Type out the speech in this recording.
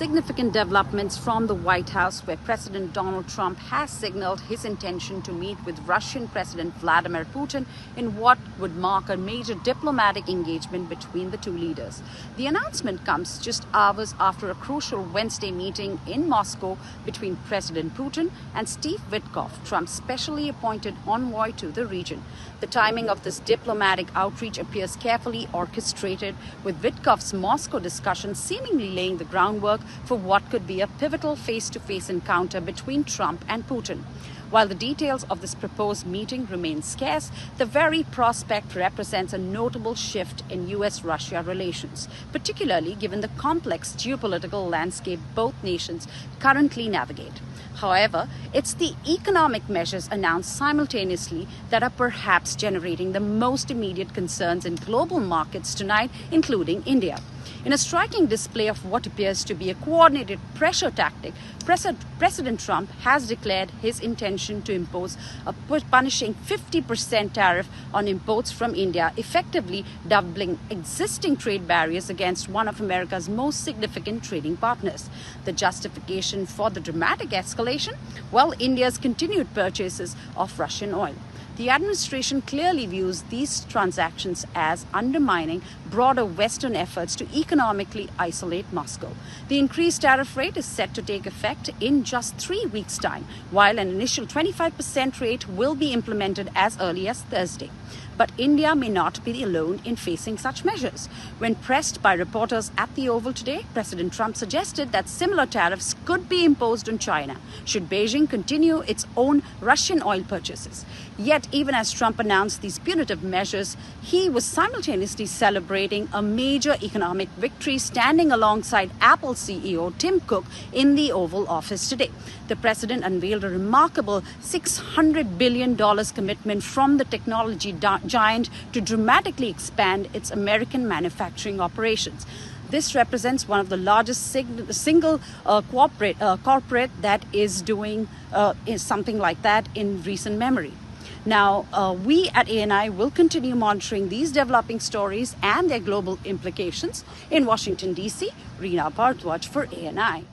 significant developments from the White House, where President Donald Trump has signaled his intention to meet with Russian President Vladimir Putin in what would mark a major diplomatic engagement between the two leaders. The announcement comes just hours after a crucial Wednesday meeting in Moscow between President Putin and Steve Witkoff, Trump's specially appointed envoy to the region. The timing of this diplomatic outreach appears carefully orchestrated, with Witkoff's Moscow discussion seemingly laying the groundwork for what could be a pivotal face-to-face encounter between Trump and Putin. While the details of this proposed meeting remain scarce, the very prospect represents a notable shift in US-Russia relations, particularly given the complex geopolitical landscape both nations currently navigate. However, it's the economic measures announced simultaneously that are perhaps generating the most immediate concerns in global markets tonight, including India. In a striking display of what appears to be a coordinated pressure tactic, President Trump has declared his intention to impose a punishing 50% tariff on imports from India, effectively doubling existing trade barriers against one of America's most significant trading partners. The justification for the dramatic escalation? Well, India's continued purchases of Russian oil. The administration clearly views these transactions as undermining broader Western efforts to economically isolate Moscow. The increased tariff rate is set to take effect in just 3 weeks' time, while an initial 25% rate will be implemented as early as Thursday. But India may not be alone in facing such measures. When pressed by reporters at the Oval today, President Trump suggested that similar tariffs could be imposed on China should Beijing continue its own Russian oil purchases. Yet, even as Trump announced these punitive measures, he was simultaneously celebrating a major economic victory, standing alongside Apple CEO Tim Cook in the Oval Office today. The president unveiled a remarkable $600 billion commitment from the technology giant to dramatically expand its American manufacturing operations. This represents one of the largest single corporate that is doing something like that in recent memory. Now, we at ANI will continue monitoring these developing stories and their global implications. In Washington, D.C., Reena Bharadwaj for ANI.